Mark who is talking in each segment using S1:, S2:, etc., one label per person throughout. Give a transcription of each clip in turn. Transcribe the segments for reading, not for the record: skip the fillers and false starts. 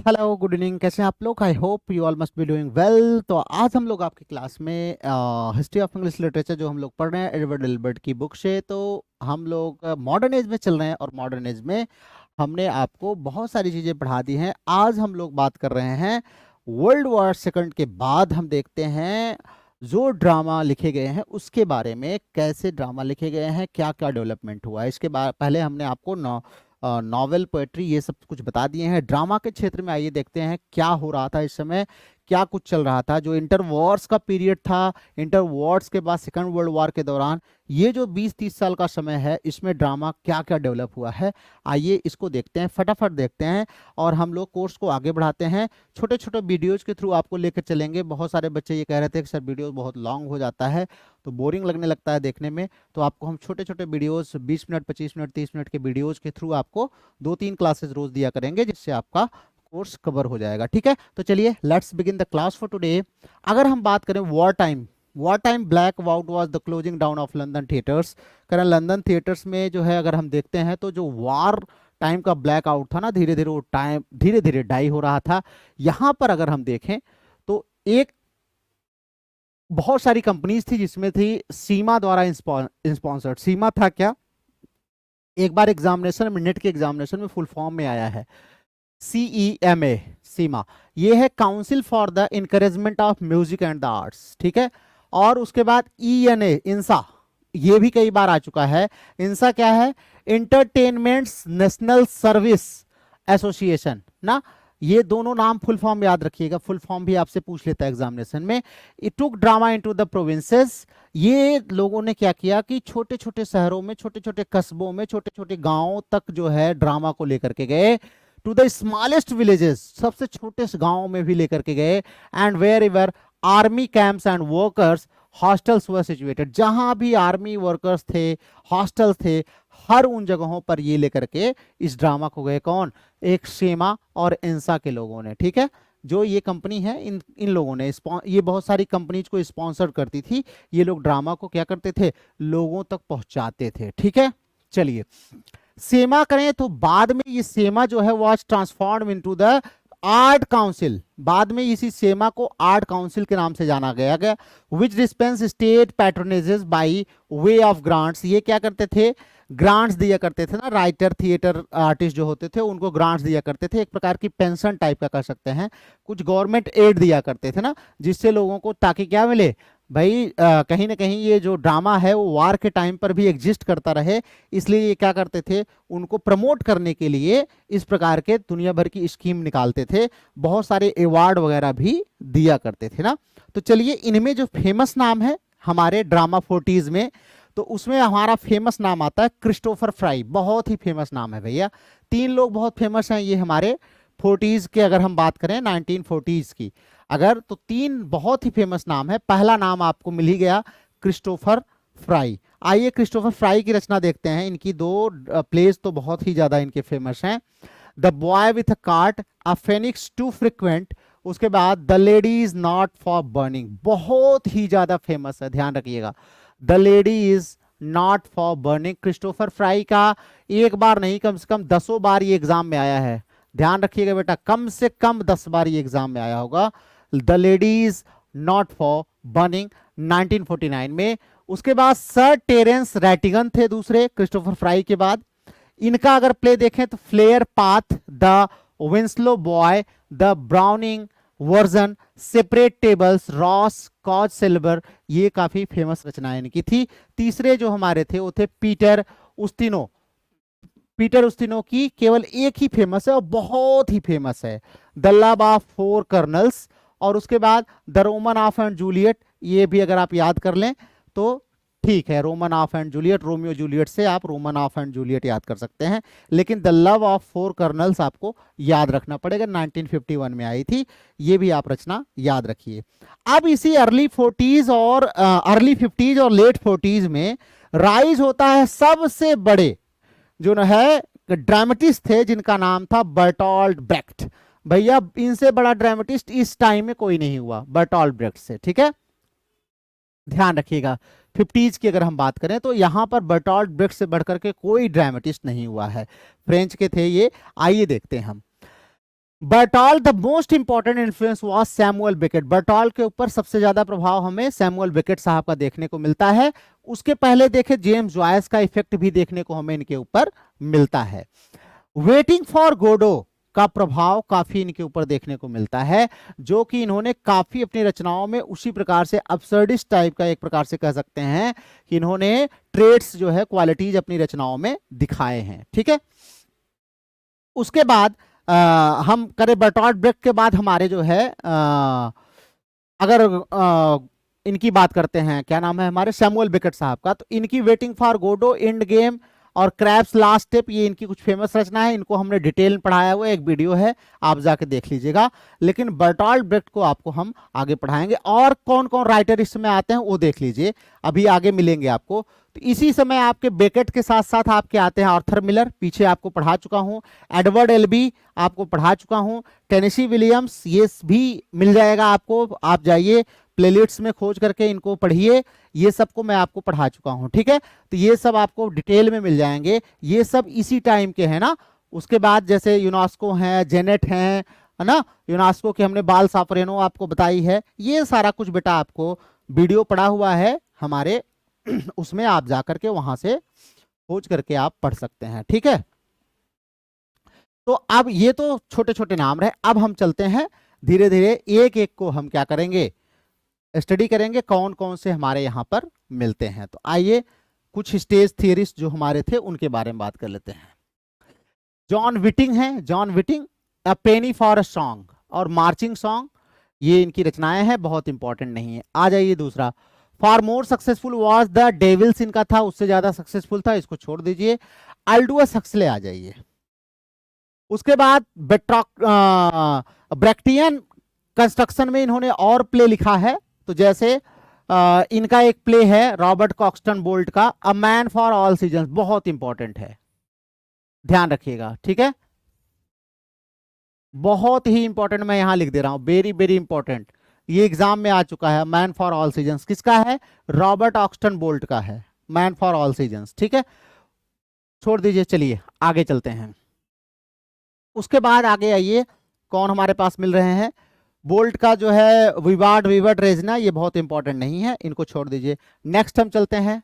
S1: Hello good evening, कैसे हैं आप लोग? I hope you all must be doing well. तो आज हम लोग आपकी क्लास में हिस्ट्री ऑफ इंग्लिश लिटरेचर जो हम लोग पढ़ रहे हैं एडवर्ड एल्बर्ट की बुक से। तो हम लोग मॉडर्न एज में चल रहे हैं और मॉडर्न एज में हमने आपको बहुत सारी चीज़ें पढ़ा दी हैं। आज हम लोग बात कर रहे हैं वर्ल्ड वॉर सेकंड के बाद। हम देखते हैं जो ड्रामा लिखे गए हैं उसके बारे में, कैसे ड्रामा लिखे गए हैं, क्या क्या डेवलपमेंट हुआ है। इसके बाद पहले हमने आपको नॉवेल, पोएट्री, ये सब कुछ बता दिए हैं। ड्रामा के क्षेत्र में आइए देखते हैं क्या हो रहा था इस समय, क्या कुछ चल रहा था। जो इंटर वॉर्स का पीरियड था, इंटर वॉर्स के बाद सेकंड वर्ल्ड वॉर के दौरान ये जो 20-30 साल का समय है, इसमें ड्रामा क्या क्या डेवलप हुआ है, आइए इसको देखते हैं, फटाफट देखते हैं। और हम लोग कोर्स को आगे बढ़ाते हैं, छोटे छोटे वीडियोज के थ्रू आपको लेकर चलेंगे। बहुत सारे बच्चे ये कह रहे थे कि सर वीडियो बहुत लॉन्ग हो जाता है, तो बोरिंग लगने लगता है देखने में। तो आपको हम छोटे छोटे वीडियोज 20 मिनट, 25 मिनट, 30 मिनट के वीडियोज के थ्रू आपको 2-3 क्लासेस रोज दिया करेंगे, जिससे आपका कोर्स कवर हो जाएगा। ठीक है, तो चलिए let's begin the class for today. अगर हम बात करें war time black out was the closing down of London theatres. कारण लंदन थिएटर्स में जो है, अगर हम देखते हैं तो जो वॉर टाइम का ब्लैक आउट था ना, धीरे धीरे वो टाइम धीरे धीरे डाई हो रहा था। यहां पर अगर हम देखें तो एक बहुत सारी कंपनीज थी जिसमें थी सीमा द्वारा स्पॉन्सर्ड। सीमा था क्या? एक बार एग्जामिनेशन में, नेट के एग्जामिनेशन में फुल फॉर्म में आया है CEMA, सीमा। ये है council for the encouragement of music and the arts. ठीक है, और उसके बाद ENA, इंसा, ये भी कई बार आ चुका है। इंसा क्या है? इंटरटेनमेंट्स नेशनल सर्विस एसोसिएशन ना। ये दोनों नाम फुल फॉर्म याद रखिएगा, फुल फॉर्म भी आपसे पूछ लेता है एग्जामिनेशन में। It took drama into the provinces. ये लोगों ने क्या किया कि छोटे छोटे शहरों में, छोटे छोटे कस्बों में, छोटे छोटे गांवों तक जो है ड्रामा को लेकर के गए। टू द स्मॉलेस्ट विलेजेस, सबसे छोटे गांवों में भी लेकर के गए। And wherever army camps and workers hostels were situated, जहां भी आर्मी वर्कर्स थे, हॉस्टल्स थे, हर उन जगहों पर ये लेकर के इस ड्रामा को गए। कौन? एक सेमा और इंसा के लोगों ने। ठीक है, जो ये कंपनी है, इन लोगों ने, ये बहुत सारी कंपनीज को स्पॉन्सर करती थी। ये लोग ड्रामा को क्या करते थे? लोगों तक पहुंचाते थे। ठीक है, चलिए सेमा करें तो बाद में ये सेमा जो है was transform into the art council. बाद में इसी सेमा को आर्ट काउंसिल के नाम से जाना गया which dispense state patronages by way of grants. ये क्या करते थे? ग्रांट्स दिया करते थे ना। राइटर, थिएटर आर्टिस्ट जो होते थे उनको ग्रांट्स दिया करते थे, एक प्रकार की पेंशन टाइप का कर सकते हैं। कुछ गवर्नमेंट एड दिया करते थे ना, जिससे लोगों को ताकि क्या मिले भाई, कहीं ना कहीं ये जो ड्रामा है वो वार के टाइम पर भी एग्जिस्ट करता रहे। इसलिए ये क्या करते थे? उनको प्रमोट करने के लिए इस प्रकार के दुनिया भर की स्कीम निकालते थे। बहुत सारे अवार्ड वगैरह भी दिया करते थे ना। तो चलिए इनमें जो फेमस नाम है हमारे ड्रामा 40s में, तो उसमें हमारा फेमस नाम आता है क्रिस्टोफर फ्राई। बहुत ही फेमस नाम है भैया। 3 लोग बहुत फेमस हैं ये हमारे 40s के, अगर हम बात करें 1940s की अगर, तो 3 बहुत ही फेमस नाम है। पहला नाम आपको मिल ही गया, क्रिस्टोफर फ्राई। आइए क्रिस्टोफर फ्राई की रचना देखते हैं। इनकी 2 प्लेस तो बहुत ही ज्यादा इनके फेमस हैं। The boy with a cart, a phoenix too frequent, उसके बाद the lady is not for burning, बहुत ही ज्यादा फेमस है, ध्यान रखिएगा। The lady is not for burning Christopher Fry का एक बार नहीं, कम से कम 10 बार ये एग्जाम में आया है। ध्यान रखिएगा बेटा, कम से कम 10 बार ये एग्जाम में आया होगा। The ladies not for burning 1949 में। उसके बाद सर टेरेंस रैटिगन थे दूसरे क्रिस्टोफर फ्राई के बाद। इनका अगर प्ले देखें तो flare path, the Winslow boy, the Browning version, separate tables, Ross, cause celebre, ये काफी फेमस रचनाएं इनकी थी। तीसरे जो हमारे थे वो थे पीटर उस्तिनो। पीटर उस्तिनो की केवल एक ही फेमस है और बहुत ही फेमस है, द लव ऑफ 4 कर्नल्स। और उसके बाद the Roman of and Juliet, ये भी अगर आप याद कर लें तो ठीक है। Roman of and Juliet, Romeo Juliet से आप रोमन ऑफ एंड जूलियट याद कर सकते हैं, लेकिन द लव ऑफ 4 कर्नल्स आपको याद रखना पड़ेगा, 1951 में आई थी। ये भी आप रचना याद रखिए। अब इसी अर्ली 40s और अर्ली 50s और लेट 40s में राइज होता है सबसे बड़े जो है ड्रामेटिस्ट थे, जिनका नाम था बर्टोल्ड ब्रेख्ट। भैया इनसे बड़ा ड्रामेटिस्ट इस टाइम में कोई नहीं हुआ बर्टोल्ड ब्रेख्ट से। ठीक है, ध्यान रखिएगा। 50s की अगर हम बात करें तो यहां पर बर्टोल्ड ब्रेख्ट से बढ़कर के कोई ड्रामेटिस्ट नहीं हुआ है। फ्रेंच के थे ये। आइए देखते हैं हम। Bertol the most important influence was Samuel Beckett. Bertol के ऊपर सबसे ज्यादा प्रभाव हमें सैमुअल बेकेट साहब का देखने को मिलता है। उसके पहले देखे जेम्स जॉयस का इफेक्ट भी देखने को हमें इनके ऊपर मिलता है। वेटिंग फॉर गोडो का प्रभाव काफी इनके ऊपर देखने को मिलता है, जो कि इन्होंने काफी अपनी रचनाओं में उसी प्रकार से अब्सर्डिस्ट टाइप का एक प्रकार से कह सकते हैं कि इन्होंने ट्रेड्स जो है क्वालिटीज अपनी रचनाओं में दिखाए हैं। ठीक है, उसके बाद हम करें बर्टॉल्ट ब्रेक्ट के बाद हमारे जो है अगर इनकी बात करते हैं, क्या नाम है हमारे सैमुअल बेकेट साहब का, तो इनकी waiting for Godot, endgame और क्रैप्स लास्ट स्टेप, ये इनकी कुछ फेमस रचना है। इनको हमने डिटेल में पढ़ाया हुआ एक वीडियो है, आप जाके देख लीजिएगा। लेकिन बर्टॉल्ट ब्रेक्ट को आपको हम आगे पढ़ाएंगे, और कौन कौन राइटर इसमें आते हैं वो देख लीजिए, अभी आगे मिलेंगे आपको। तो इसी समय आपके बेकेट के साथ साथ आपके आते हैं आर्थर मिलर, पीछे आपको पढ़ा चुका हूं, एडवर्ड एल्बी आपको पढ़ा चुका हूं, टेनेसी विलियम्स ये भी मिल जाएगा आपको, आप जाइए प्लेलिस्ट्स में खोज करके इनको पढ़िए, ये सबको मैं आपको पढ़ा चुका हूं। ठीक है, तो ये सब आपको डिटेल में मिल जाएंगे, ये सब इसी टाइम के हैं ना। उसके बाद जैसे यूनेस्को हैं, जेनेट हैं, है ना, यूनेस्को की हमने बाल साफरेनो आपको बताई है, ये सारा कुछ बेटा आपको वीडियो पड़ा हुआ है हमारे उसमें आप जाकर के वहां से खोज करके आप पढ़ सकते हैं। ठीक है, तो अब ये तो छोटे छोटे नाम रहे, अब हम चलते हैं धीरे धीरे एक एक को हम क्या करेंगे, स्टडी करेंगे कौन कौन से हमारे यहाँ पर मिलते हैं। तो आइए कुछ स्टेज थियरिस्ट जो हमारे थे उनके बारे में बात कर लेते हैं। जॉन विटिंग है, John Whiting, a penny for a song और मार्चिंग सॉन्ग, ये इनकी रचनाएं हैं, बहुत इंपॉर्टेंट नहीं है। आ जाइए दूसरा, for more successful was the devils, इनका था, उससे ज्यादा सक्सेसफुल था, इसको छोड़ दीजिए। अल्डुअस हक्सले आ जाइए। उसके बाद ब्रेक्टियन कंस्ट्रक्शन में इन्होंने और प्ले लिखा है, तो जैसे इनका एक प्ले है रॉबर्ट कॉक्सटन बोल्ट का, a man for all seasons, बहुत इंपॉर्टेंट है, ध्यान रखिएगा। ठीक है, बहुत ही इंपॉर्टेंट, मैं यहां लिख दे रहा हूं, वेरी वेरी इंपॉर्टेंट, ये एग्जाम में आ चुका है। मैन फॉर ऑल सीजन्स किसका है, रॉबर्ट ऑक्सटन बोल्ट का है, मैन फॉर ऑल सीजन्स। ठीक है, छोड़ दीजिए, चलिए आगे चलते हैं। उसके बाद आगे आइए, कौन हमारे पास मिल रहे हैं, बोल्ट का जो है विवाड विवर्ड रेजना, ये बहुत इंपॉर्टेंट नहीं है, इनको छोड़ दीजिए। नेक्स्ट हम चलते हैं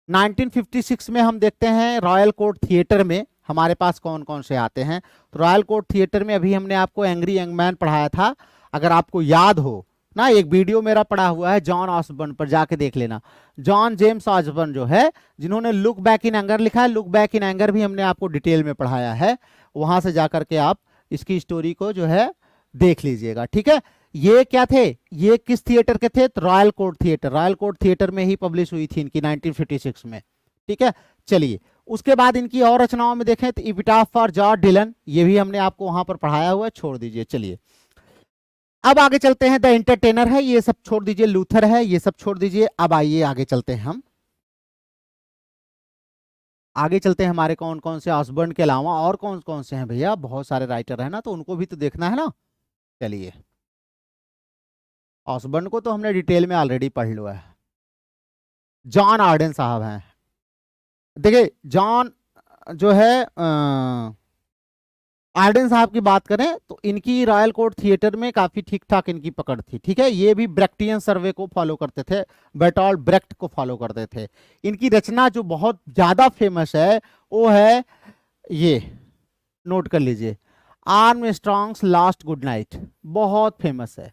S1: 1956 में, हम देखते हैं रॉयल कोर्ट थिएटर में हमारे पास कौन कौन से आते हैं। तो रॉयल कोर्ट थिएटर में अभी हमने आपको एंग्री यंग मैन पढ़ाया था, अगर आपको याद हो ना, एक वीडियो मेरा पड़ा हुआ है जॉन ऑसबर्न पर, जाके देख लेना। जॉन जेम्स ऑसबर्न जो है, जिन्होंने लुक बैक इन एंगर लिखा है, लुक बैक इन एंगर भी हमने आपको डिटेल में पढ़ाया है, वहां से जाकर के आप इसकी स्टोरी को जो है देख लीजिएगा। ठीक है, ये क्या थे, ये किस थिएटर के थे, तो royal court theatre, royal court theatre में ही पब्लिश हुई थी इनकी 1956 में। ठीक है, चलिए उसके बाद इनकी और रचनाओं में देखें तो एपिटाफ फॉर जॉर्ज डिलन, ये भी हमने आपको वहां पर पढ़ाया हुआ है, छोड़ दीजिए। चलिए अब आगे चलते हैं, द एंटरटेनर है, ये सब छोड़ दीजिए, लूथर है, ये सब छोड़ दीजिए। अब आइए आगे चलते हैं, हम आगे चलते हैं, हमारे कौन कौन से ऑसबर्न के अलावा और कौन कौन से हैं भैया, बहुत सारे राइटर है ना, तो उनको भी तो देखना है ना। चलिए, ऑसबर्न को तो हमने डिटेल में ऑलरेडी पढ़ लिया है। जॉन आर्डन साहब हैं, देखिए जॉन जो है आर्डन साहब की बात करें तो इनकी रॉयल कोर्ट थिएटर में काफी ठीक ठाक इनकी पकड़ थी। ठीक है, ये भी ब्रेक्टियन सर्वे को फॉलो करते थे, बर्टॉल्ट ब्रेक्ट को फॉलो करते थे। इनकी रचना जो बहुत ज्यादा फेमस है वो है ये, नोट कर लीजिए, आर्मस्ट्रॉन्ग्स लास्ट गुड नाइट, बहुत फेमस है,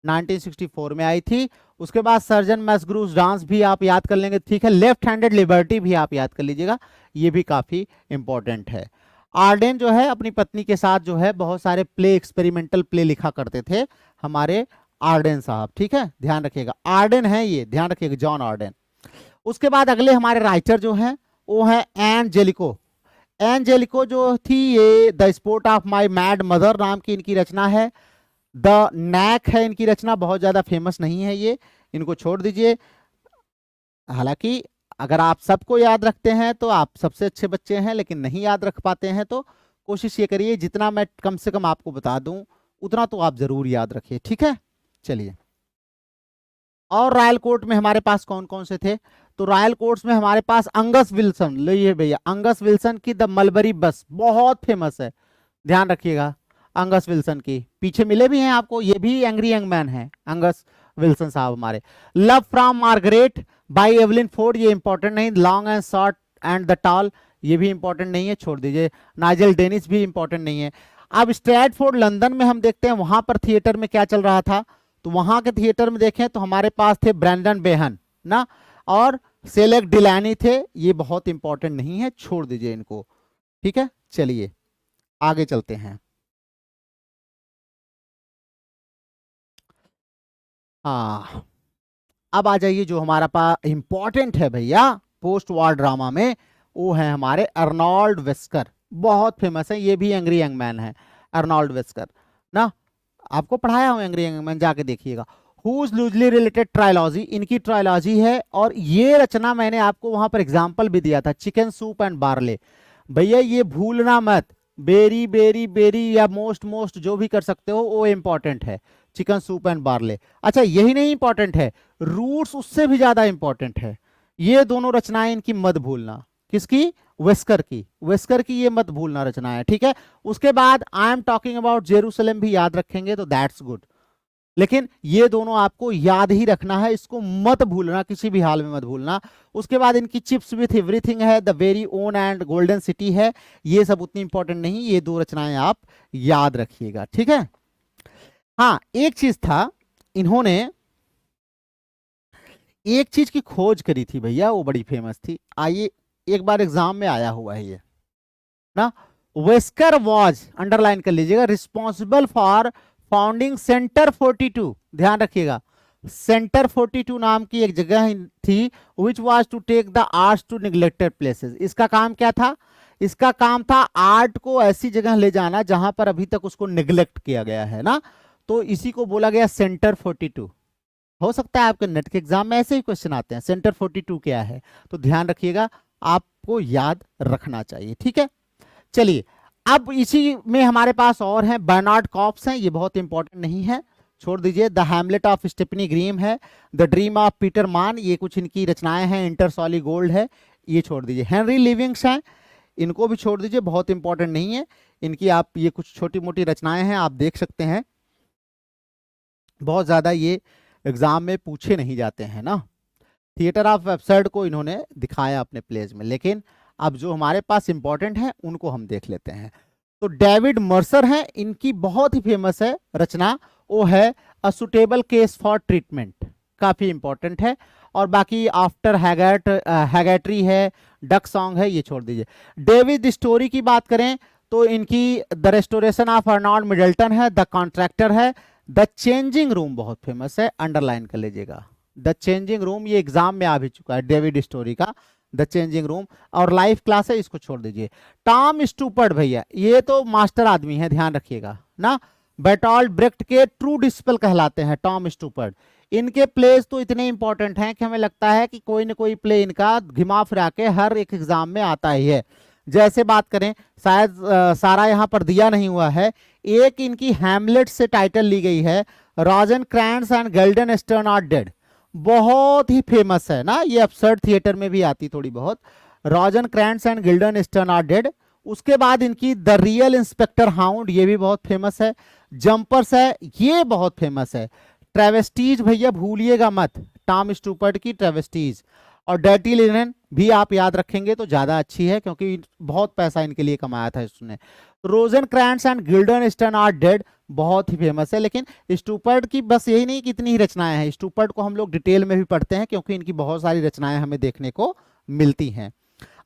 S1: 1964 में आई थी। उसके बाद सर्जन मैसग्रूव्स डांस भी आप याद कर लेंगे। ठीक है, लेफ्ट हैंडेड लिबर्टी भी आप याद कर लीजिएगा, ये भी काफी इंपॉर्टेंट है। आर्डेन जो है अपनी पत्नी के साथ जो है बहुत सारे प्ले, एक्सपेरिमेंटल प्ले लिखा करते थे हमारे आर्डेन साहब। ठीक है, ध्यान रखिएगा, आर्डेन है ये, ध्यान रखिएगा, जॉन आर्डेन। उसके बाद अगले हमारे राइटर जो हैं वो है एन जेलिको। एन जेलिको जो थी, ये the sport of my mad mother नाम की इनकी रचना है। द नैक है इनकी रचना, बहुत ज्यादा फेमस नहीं है ये, इनको छोड़ दीजिए। हालांकि अगर आप सबको याद रखते हैं तो आप सबसे अच्छे बच्चे हैं, लेकिन नहीं याद रख पाते हैं तो कोशिश ये करिए जितना मैं कम से कम आपको बता दूं उतना तो आप जरूर याद रखिए। ठीक है, चलिए और रॉयल कोर्ट में हमारे पास कौन कौन से थे, तो रॉयल कोर्ट्स में हमारे पास अंगस विल्सन, लो ये भैया, अंगस विल्सन की द मलबरी बस बहुत फेमस है, ध्यान रखिएगा। अंगस विल्सन की, पीछे मिले भी हैं आपको, ये भी एंग्री यंग मैन है, अंगस विल्सन साहब हमारे। Love from Margaret by Evelyn Ford, ये इंपॉर्टेंट नहीं। Long and short and the tall, ये भी इंपॉर्टेंट नहीं है, छोड़ दीजिए। नाइजल डेनिस भी इंपॉर्टेंट नहीं है। अब स्ट्रैटफोर्ड लंदन में हम देखते हैं वहां पर थिएटर में क्या चल रहा था, तो वहां के थिएटर में देखें तो हमारे पास थे ब्रैंडन बेहन ना, और सेलेक्ट डिलैनी थे, ये बहुत इंपॉर्टेंट नहीं है, छोड़ दीजिए इनको। ठीक है, चलिए आगे चलते हैं। हाँ, अब आ जाइए जो हमारा पास इंपॉर्टेंट है भैया पोस्ट वॉर ड्रामा में, वो है हमारे अर्नोल्ड वेस्कर, बहुत फेमस है, ये भी एंग्री यंग मैन है, अर्नोल्ड वेस्कर ना, आपको पढ़ाया हूं एंग्री यंग मैन, जाके देखिएगा। हुज लूजली रिलेटेड ट्रायलॉजी, इनकी ट्रायलॉजी है, और ये रचना मैंने आपको वहां पर एग्जाम्पल भी दिया था, चिकन सूप एंड बार्ले। भैया ये भूलना मत, बेरी बेरी बेरी या मोस्ट मोस्ट जो भी कर सकते हो वो इंपॉर्टेंट है, चिकन सूप एंड बार्ले। अच्छा यही नहीं इंपॉर्टेंट है, रूट्स उससे भी ज्यादा इंपॉर्टेंट है। ये दोनों रचनाएं इनकी मत भूलना, किसकी, वेस्कर की, वेस्कर की ये मत भूलना रचना है, ठीक है। उसके बाद I am talking about Jerusalem भी याद रखेंगे तो दैट्स गुड, लेकिन ये दोनों आपको याद ही रखना है, इसको मत भूलना, किसी भी हाल में मत भूलना। उसके बाद इनकी चिप्स विथ एवरीथिंग है, the very own and golden city है, ये सब उतनी इंपॉर्टेंट नहीं, ये दो रचनाएं आप याद रखिएगा, ठीक है। हाँ एक चीज था, इन्होंने एक चीज की खोज करी थी भैया, वो बड़ी फेमस थी, आइए एक बार एग्जाम में आया हुआ है ये ना। वेस्कर वॉज, अंडरलाइन कर लीजिएगा, रिस्पॉन्सिबल फॉर फाउंडिंग सेंटर 42, ध्यान रखिएगा, सेंटर 42 नाम की एक जगह थी, which was to take the arts to neglected places. इसका काम क्या था, इसका काम था आर्ट को ऐसी जगह ले जाना जहां पर अभी तक उसको निग्लेक्ट किया गया है ना, तो इसी को बोला गया सेंटर 42। हो सकता है आपके नेट के एग्जाम में ऐसे ही क्वेश्चन आते हैं, सेंटर 42 क्या है, तो ध्यान रखिएगा, आपको याद रखना चाहिए, ठीक है। चलिए अब इसी में हमारे पास और हैं, बर्नार्ड कॉप्स हैं, ये बहुत इंपॉर्टेंट नहीं है, छोड़ दीजिए। The hamlet of Stepney Green है, the dream of Peter Mann, ये कुछ इनकी रचनाएं हैं, इंटरसॉली गोल्ड है, ये छोड़ दीजिए। हेनरी लिविंग्स हैं, इनको भी छोड़ दीजिए, बहुत इंपॉर्टेंट नहीं है इनकी, आप ये कुछ छोटी मोटी रचनाएं हैं, आप देख सकते हैं, बहुत ज्यादा ये एग्जाम में पूछे नहीं जाते हैं ना। थिएटर ऑफ एब्सर्ड को इन्होंने दिखाया अपने प्लेज में, लेकिन अब जो हमारे पास इंपॉर्टेंट है उनको हम देख लेते हैं। तो डेविड मर्सर हैं, इनकी बहुत ही फेमस है रचना, वो है a suitable case for treatment, काफी इंपॉर्टेंट है। और बाकी आफ्टर हैगेट्री है, डक सॉन्ग है, ये छोड़ दीजिए। डेविड स्टोरी की बात करें तो इनकी the restoration of Arnold Middleton है, द कॉन्ट्रैक्टर है, द चेंजिंग रूम बहुत फेमस है, अंडरलाइन कर लीजिएगा, द चेंजिंग रूम, ये एग्जाम में आ भी चुका है डेविड स्टोरी का, द चेंजिंग रूम। और लाइफ क्लास है, इसको छोड़ दीजिए। टॉम स्टूपर्ड भैया, ये तो मास्टर आदमी है, ध्यान रखिएगा ना, बेटॉल्ट ब्रेक्ट के ट्रू डिस्पल कहलाते हैं टॉम स्टूपर्ड। इनके प्लेस तो इतने इंपॉर्टेंट हैं कि हमें लगता है कि कोई ना कोई प्ले इनका घुमा फिरा के हर एक एग्जाम में आता ही है। जैसे बात करें, शायद सारा यहाँ पर दिया नहीं हुआ है, एक इनकी हैमलेट से टाइटल ली गई है, रोजेनक्रैंट्ज एंड गिल्डनस्टर्न आर डेड, बहुत ही फेमस है ना, ये अब्सर्ड थिएटर में भी आती थोड़ी बहुत, रोजेनक्रैंट्ज एंड गिल्डनस्टर्न आर डेड। उसके बाद इनकी द रियल इंस्पेक्टर हाउंड, ये भी बहुत फेमस है। जंपर्स है, ये बहुत फेमस है। ट्रेवेस्टीज भैया भूलिएगा मत, टॉम स्टूपर्ड की ट्रेवेस्टीज। और डर्टी लिनन भी आप याद रखेंगे तो ज्यादा अच्छी है, क्योंकि बहुत पैसा इनके लिए कमाया था इसने। रोजेनक्रैंट्ज एंड गिल्डनस्टर्न आर डेड बहुत ही फेमस है, लेकिन स्टूपर्ड की बस यही नहीं, कितनी ही रचनाएं हैं, स्टूपर्ड को हम लोग डिटेल में भी पढ़ते हैं क्योंकि इनकी बहुत सारी रचनाएं हमें देखने को मिलती हैं।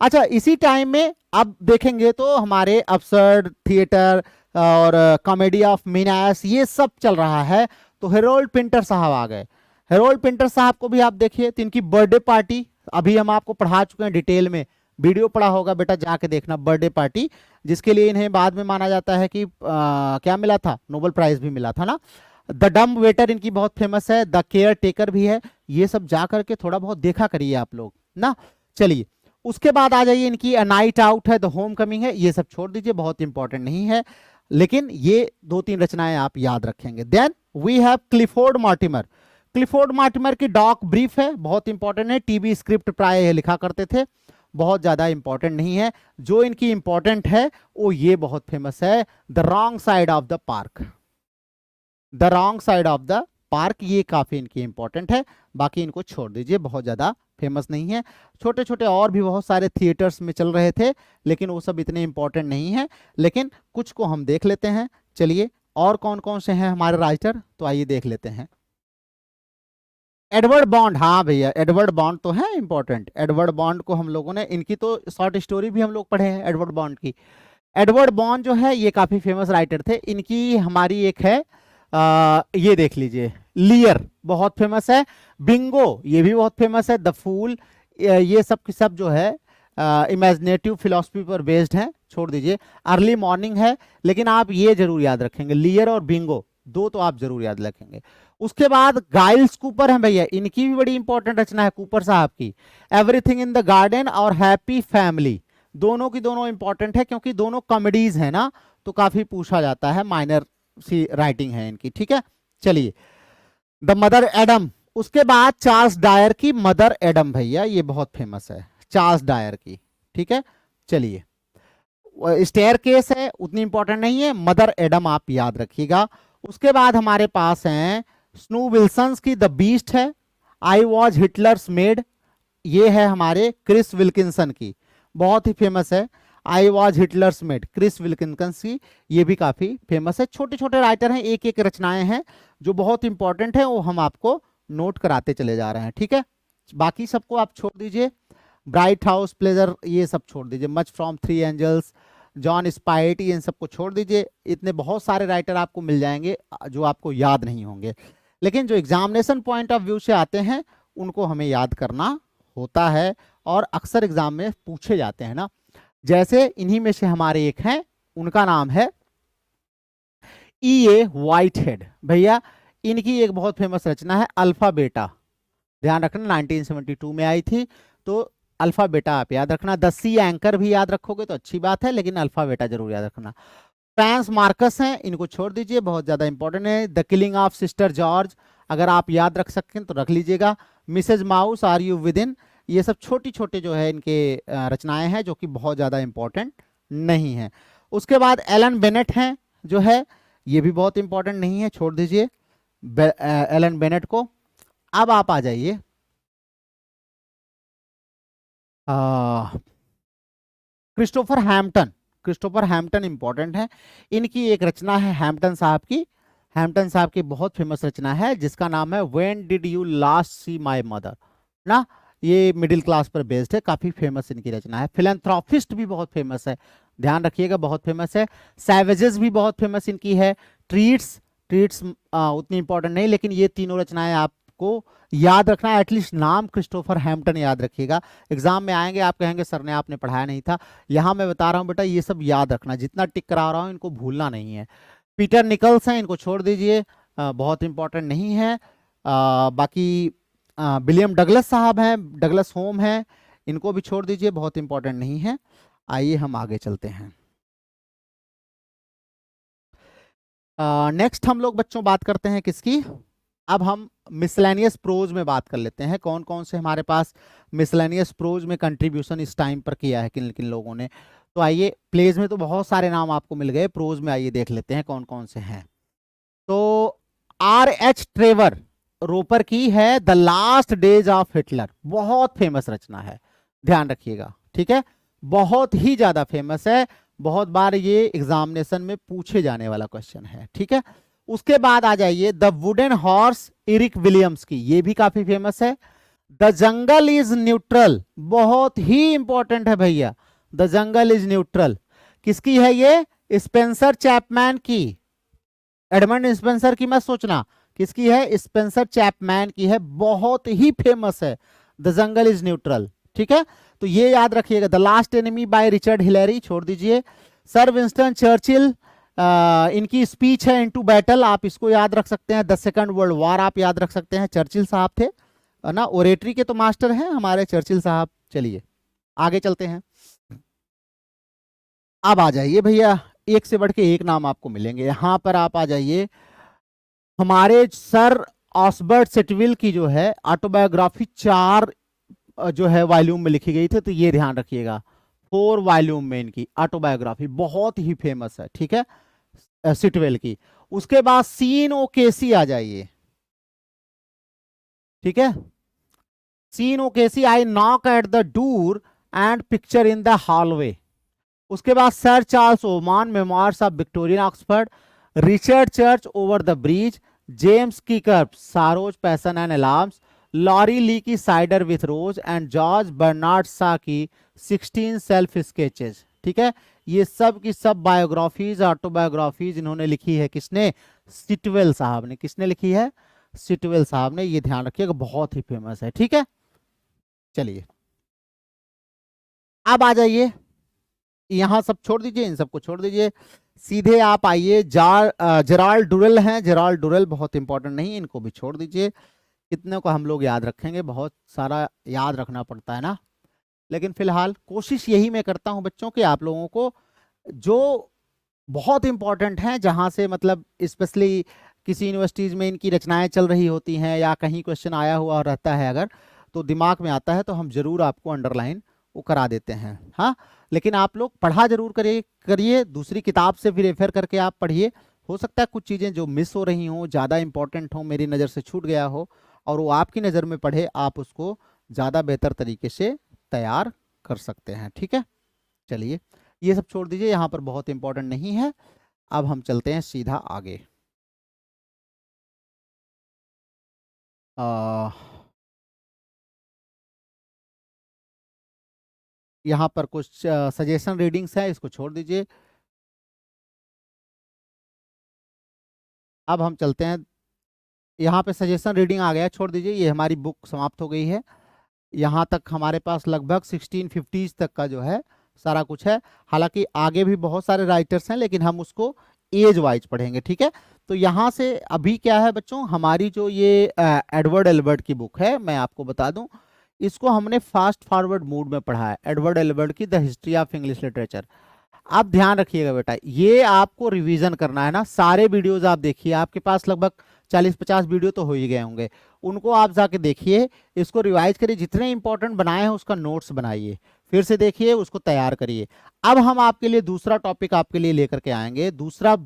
S1: अच्छा इसी टाइम में अब देखेंगे तो हमारे अब्सर्ड थिएटर और कॉमेडी ऑफ मीनास ये सब चल रहा है, तो हेरोल्ड पिंटर साहब आ गए। हेरोल्ड पिंटर साहब को भी आप देखिए, तो इनकी बर्थडे पार्टी अभी हम आपको पढ़ा चुके हैं डिटेल में, वीडियो पढ़ा होगा बेटा, जाके देखना, बर्थडे पार्टी, जिसके लिए इन्हें बाद में माना जाता है कि क्या मिला था, नोबेल प्राइज भी मिला था ना। द डम्ब वेटर इनकी बहुत फेमस है, द केयर टेकर भी है, ये सब जा करके थोड़ा बहुत देखा करिए आप लोग ना। चलिए उसके बाद आ जाइए, इनकी अ नाइट आउट है, द होम कमिंग है, ये सब छोड़ दीजिए, बहुत इंपॉर्टेंट नहीं है, लेकिन ये दो तीन रचनाएं आप याद रखेंगे। Then we have Clifford Mortimer. Clifford Mortimer की डॉक ब्रीफ है, बहुत इंपॉर्टेंट है, टीवी स्क्रिप्ट प्राय लिखा करते थे। बहुत ज्यादा इंपॉर्टेंट नहीं है। जो इनकी इंपॉर्टेंट है वो ये बहुत फेमस है, the wrong side of the park. The wrong side of the park, ये काफी इनकी इंपॉर्टेंट है। बाकी इनको छोड़ दीजिए, बहुत ज्यादा फेमस नहीं है। छोटे छोटे और भी बहुत सारे थिएटर्स में चल रहे थे, लेकिन वो सब इतने इंपॉर्टेंट नहीं है, लेकिन कुछ को हम देख लेते हैं। चलिए, और कौन कौन से हैं हमारे राइटर, तो आइए देख लेते हैं। एडवर्ड बॉन्ड, हाँ भैया, एडवर्ड बॉन्ड तो है इंपॉर्टेंट। एडवर्ड बॉन्ड को हम लोगों ने, इनकी तो शॉर्ट स्टोरी भी हम लोग पढ़े हैं एडवर्ड बॉन्ड की। एडवर्ड बॉन्ड जो है ये काफी फेमस राइटर थे। इनकी हमारी एक है, ये देख लीजिए, लियर, बहुत फेमस है। बिंगो, ये भी बहुत फेमस है। द फूल, ये सब की सब जो है इमेजिनेटिव फिलॉसफी पर बेस्ड है, छोड़ दीजिए। अर्ली मॉर्निंग है, लेकिन आप ये जरूर याद रखेंगे, लियर और बिंगो दो तो आप जरूर याद रखेंगे। उसके बाद गाइल्स कूपर है भैया, इनकी भी बड़ी इंपॉर्टेंट रचना है कूपर साहब की, एवरीथिंग इन द गार्डन और हैप्पी फैमिली। दोनों की दोनों इंपॉर्टेंट है, क्योंकि दोनों कॉमेडीज है ना, तो काफी पूछा जाता है, माइनर सी राइटिंग है इनकी, ठीक है। चलिए, द मदर एडम, उसके बाद चार्ल्स डायर की मदर एडम, भैया ये बहुत फेमस है, चार्ल्स डायर की, ठीक है। चलिए, स्टेयर केस है, उतनी इंपॉर्टेंट नहीं है, मदर एडम आप याद रखिएगा। उसके बाद हमारे पास हैं स्नू विल्सन्स की द बीस्ट है, आई वॉज हिटलर्स मेड, ये है हमारे क्रिस विल्किंसन की, बहुत ही फेमस है, I was Hitler's maid, Chris Wilkinson की, ये भी काफी फेमस है। छोटे छोटे राइटर हैं, एक एक रचनाएं हैं जो बहुत इंपॉर्टेंट है, वो हम आपको नोट कराते चले जा रहे हैं, ठीक है। बाकी सबको आप छोड़ दीजिए, ब्राइट हाउस प्लेजर ये सब छोड़ दीजिए, much from three angels, John Spite, इन सबको छोड़ दीजिए। इतने बहुत सारे राइटर आपको मिल जाएंगे जो आपको याद नहीं होंगे, लेकिन जो एग्जामिनेशन पॉइंट ऑफ व्यू से आते हैं उनको हमें याद करना होता है, और अक्सर एग्जाम में पूछे जाते हैं ना। जैसे इन्हीं में से हमारे एक हैं, उनका नाम है E.A. व्हाइटहेड, भैया इनकी एक बहुत फेमस रचना है अल्फा बेटा, ध्यान रखना 1972 में आई थी, तो अल्फा बेटा आप याद रखना। द सी एंकर भी याद रखोगे तो अच्छी बात है, लेकिन अल्फा बेटा जरूर याद रखना। फ्रांस मार्कस हैं, इनको छोड़ दीजिए, बहुत ज्यादा इंपॉर्टेंट है। The killing of sister George, अगर आप याद रख सकें तो रख लीजिएगा। Mrs Mouse, are you within, ये सब छोटी छोटे जो है इनके रचनाएं हैं, जो कि बहुत ज्यादा इंपॉर्टेंट नहीं है। उसके बाद एलन बेनेट हैं जो है, ये भी बहुत इंपॉर्टेंट नहीं है, छोड़ दीजिए एलन बेनेट को। अब आप आ जाइए, Christopher Hampton, Christopher Hampton important है। इनकी एक रचना है हैम्पटन साहब की, हैम्पटन साहब की बहुत फेमस रचना है जिसका नाम है when did you last see my mother ना, ये मिडिल क्लास पर बेस्ड है, काफी फेमस इनकी रचना है। फिलैंथ्रोपिस्ट भी बहुत फेमस है, ध्यान रखिएगा, बहुत फेमस है। सैवेजेस भी बहुत फेमस इनकी है। ट्रीट्स, ट्रीट्स उतनी इंपॉर्टेंट नहीं, लेकिन ये तीनों रचनाएं आपको याद रखना है, एटलीस्ट नाम क्रिस्टोफर हैम्पटन याद रखिएगा। एग्जाम में आएंगे आप कहेंगे सर ने आपने पढ़ाया नहीं था, यहाँ मैं बता रहा हूँ बेटा, ये सब याद रखना, जितना टिक करा रहा हूँ इनको भूलना नहीं है। पीटर निकल्स हैं, इनको छोड़ दीजिए, बहुत इंपॉर्टेंट नहीं है। बाकी विलियम डगलस साहब हैं, डगलस होम हैं, इनको भी छोड़ दीजिए, बहुत इंपॉर्टेंट नहीं है। आइए हम आगे चलते हैं। नेक्स्ट हम लोग बच्चों बात करते हैं किसकी, अब हम मिसलेनियस प्रोज में बात कर लेते हैं, कौन कौन से हमारे पास मिसलेनियस प्रोज में कंट्रीब्यूशन इस टाइम पर किया है किन किन लोगों ने। तो आइए, प्लेज में तो बहुत सारे नाम आपको मिल गए, प्रोज में आइए देख लेते हैं कौन कौन से हैं। तो R.H. ट्रेवर रोपर की है the last days of Hitler, बहुत फेमस रचना है, ध्यान रखिएगा, ठीक है, बहुत ही ज्यादा फेमस है, बहुत बार ये एग्जामिनेशन में पूछे जाने वाला क्वेश्चन है, ठीक है। उसके बाद आ जाइए the wooden horse, Eric Williams की, ये भी काफी फेमस है। द जंगल इज न्यूट्रल, बहुत ही इंपॉर्टेंट है भैया, द जंगल इज न्यूट्रल, किसकी है ये, स्पेंसर चैपमैन की, एडमंड स्पेंसर की मत सोचना, किसकी है, स्पेंसर चैपमैन की है, बहुत ही फेमस है द जंगल इज न्यूट्रल, ठीक है। तो ये याद रखिएगा। The last enemy by Richard Hillary, छोड़ दीजिए। सर विंस्टन चर्चिल, इनकी स्पीच है इनटू बैटल, आप इसको याद रख सकते हैं। द सेकंड वर्ल्ड वॉर आप याद रख सकते हैं, चर्चिल साहब थे ना, ओरेटरी के तो मास्टर हैं हमारे चर्चिल साहब। चलिए आगे चलते हैं। अब आ जाइए भैया, एक से बढ़ के एक नाम आपको मिलेंगे, यहां पर आप आ जाइए, हमारे सर ऑसबर्ट सेटविल की जो है ऑटोबायोग्राफी 4 जो है वॉल्यूम में लिखी गई थी, तो ये ध्यान रखिएगा। 4 वॉल्यूम में इनकी ऑटोबायोग्राफी बहुत ही फेमस है, ठीक है, सिटवेल की। उसके बाद सीन ओ केसी आ जाइए, ठीक है। Sean O'Casey, I knock at the door and picture in the hallway. उसके बाद sir Charles Oman, memoirs of Victorian Oxford, Richard Church, over the bridge, James Kirkup, sorrows, passion and alarms, Laurie Lee की cider with Rosie, and George Bernard Shaw की 16 self sketches, ठीक है। ये सब की सब बायोग्राफीज, ऑटोबायोग्राफीज इन्होंने लिखी है, किसने? सिटवेल साहब ने। किसने लिखी है? सिटवेल साहब ने। ये ध्यान रखिएगा, बहुत ही फेमस है, ठीक है। चलिए अब आ जाइए, यहां सब छोड़ दीजिए, इन सबको छोड़ दीजिए, सीधे आप आइए जेराल्ड डुरेल हैं। जेराल्ड डुरेल बहुत इंपॉर्टेंट नहीं, इनको भी छोड़ दीजिए। कितने को हम लोग याद रखेंगे, बहुत सारा याद रखना पड़ता है ना। लेकिन फिलहाल कोशिश यही मैं करता हूं बच्चों कि आप लोगों को जो बहुत इंपॉर्टेंट हैं, जहां से मतलब स्पेशली किसी यूनिवर्सिटीज में इनकी रचनाएं चल रही होती हैं या कहीं क्वेश्चन आया हुआ रहता है, अगर तो दिमाग में आता है तो हम जरूर आपको अंडरलाइन वो करा देते हैं, हाँ। लेकिन आप लोग पढ़ा जरूर करिए, दूसरी किताब से भी रेफर करके आप पढ़िए। हो सकता है कुछ चीज़ें जो मिस हो रही हों, ज़्यादा इंपॉर्टेंट हो, मेरी नज़र से छूट गया हो, और वो आपकी नज़र में पढ़े, आप उसको ज़्यादा बेहतर तरीके से तैयार कर सकते हैं, ठीक है। चलिए ये सब छोड़ दीजिए, यहाँ पर बहुत इंपॉर्टेंट नहीं है। अब हम चलते हैं सीधा आगे। यहाँ पर कुछ सजेशन रीडिंग्स है, इसको छोड़ दीजिए। अब हम चलते हैं, यहाँ पे सजेशन रीडिंग आ गया, छोड़ दीजिए, ये हमारी बुक समाप्त हो गई है। यहाँ तक हमारे पास लगभग 1650s तक का जो है सारा कुछ है। हालांकि आगे भी बहुत सारे राइटर्स हैं, लेकिन हम उसको एज वाइज पढ़ेंगे, ठीक है। तो यहाँ से अभी क्या है बच्चों, हमारी जो ये एडवर्ड एल्बर्ट की बुक है, मैं आपको बता दूं, इसको हमने फास्ट फॉरवर्ड मूड में पढ़ा है। एडवर्ड एल्बर्ट की the history of English literature. आप ध्यान रखिएगा बेटा, ये आपको रिवीजन करना है ना। सारे वीडियोज आप देखिए, आपके पास लगभग 40-50 वीडियो तो हो ही गए होंगे, उनको आप जाके देखिए, इसको रिवाइज करिए, जितने इंपॉर्टेंट बनाए हैं उसका नोट्स बनाइए, फिर से देखिए, उसको तैयार करिए। अब हम आपके लिए दूसरा टॉपिक आपके लिए लेकर के आएंगे, दूसरा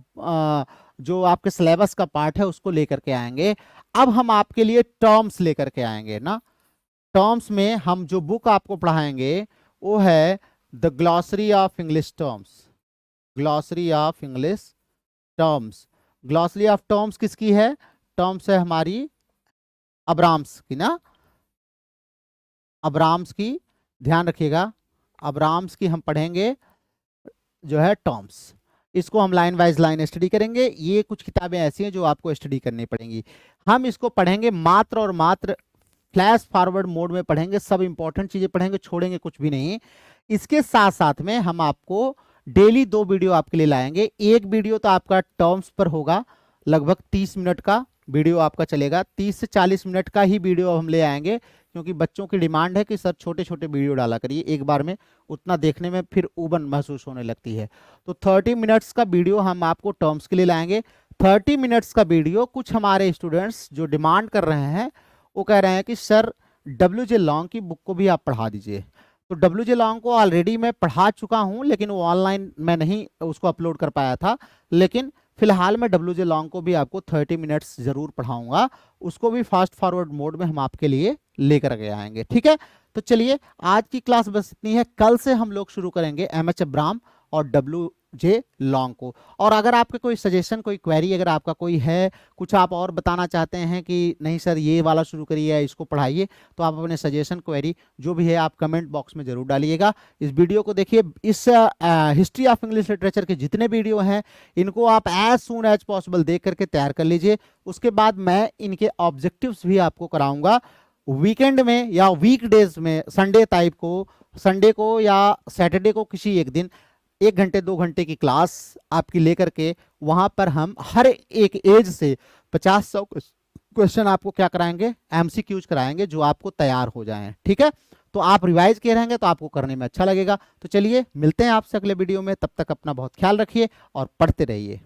S1: जो आपके सिलेबस का पार्ट है उसको लेकर के आएंगे। अब हम आपके लिए टर्म्स लेकर के आएंगे ना। टर्म्स में हम जो बुक आपको पढ़ाएंगे वो है the glossary of English terms. Glossary of English terms. Glossary of terms किसकी है? टर्म्स है हमारी अब्राम्स की ना, अब्राम्स की, ध्यान रखिएगा, अब्राम्स की हम पढ़ेंगे जो है टर्म्स। इसको हम लाइन वाइज लाइन स्टडी करेंगे। ये कुछ किताबें ऐसी हैं जो आपको स्टडी करनी पड़ेंगी। हम इसको पढ़ेंगे मात्र और मात्र फ्लैश फॉरवर्ड मोड में पढ़ेंगे, सब इंपॉर्टेंट चीजें पढ़ेंगे, छोड़ेंगे कुछ भी नहीं। इसके साथ साथ में हम आपको डेली 2 वीडियो आपके लिए लाएंगे। एक वीडियो तो आपका टर्म्स पर होगा, लगभग 30 मिनट का वीडियो आपका चलेगा, 30 से 40 मिनट का ही वीडियो हम ले आएंगे, क्योंकि बच्चों की डिमांड है कि सर छोटे छोटे वीडियो डाला करिए, एक बार में उतना देखने में फिर उबन महसूस होने लगती है। तो 30 मिनट्स का वीडियो हम आपको टर्म्स के लिए लाएंगे। 30 मिनट्स का वीडियो कुछ हमारे स्टूडेंट्स जो डिमांड कर रहे हैं, वो कह रहे हैं कि सर WJ लॉन्ग की बुक को भी आप पढ़ा दीजिए। तो WJ लॉन्ग को ऑलरेडी मैं पढ़ा चुका हूं, लेकिन वो ऑनलाइन मैं नहीं उसको अपलोड कर पाया था, लेकिन फिलहाल मैं WJ लॉन्ग को भी आपको 30 मिनट्स जरूर पढ़ाऊंगा। उसको भी फास्ट फॉरवर्ड मोड में हम आपके लिए लेकर के आएंगे, ठीक है। तो चलिए आज की क्लास बस इतनी है। कल से हम लोग शुरू करेंगे MH अब्राम और WJ लॉन्ग को। और अगर आपके कोई सजेशन, कोई क्वेरी अगर आपका कोई है, कुछ आप और बताना चाहते हैं कि नहीं सर ये वाला शुरू करिए या इसको पढ़ाइए, तो आप अपने सजेशन, क्वेरी जो भी है आप कमेंट बॉक्स में जरूर डालिएगा। इस वीडियो को देखिए, इस हिस्ट्री ऑफ इंग्लिश लिटरेचर के जितने वीडियो हैं इनको आप एज सून एज पॉसिबल देख करके तैयार कर लीजिए। उसके बाद मैं इनके ऑब्जेक्टिव्स भी आपको कराऊंगा वीकेंड में या वीकडेज में, संडे को या सैटरडे को किसी एक दिन 1 घंटे 2 घंटे की क्लास आपकी लेकर के वहां पर हम हर एक एज से 50-100 क्वेश्चन आपको क्या कराएंगे, MCQs कराएंगे, जो आपको तैयार हो जाएं, ठीक है। तो आप रिवाइज किए रहेंगे तो आपको करने में अच्छा लगेगा। तो चलिए मिलते हैं आपसे अगले वीडियो में, तब तक अपना बहुत ख्याल रखिए और पढ़ते रहिए।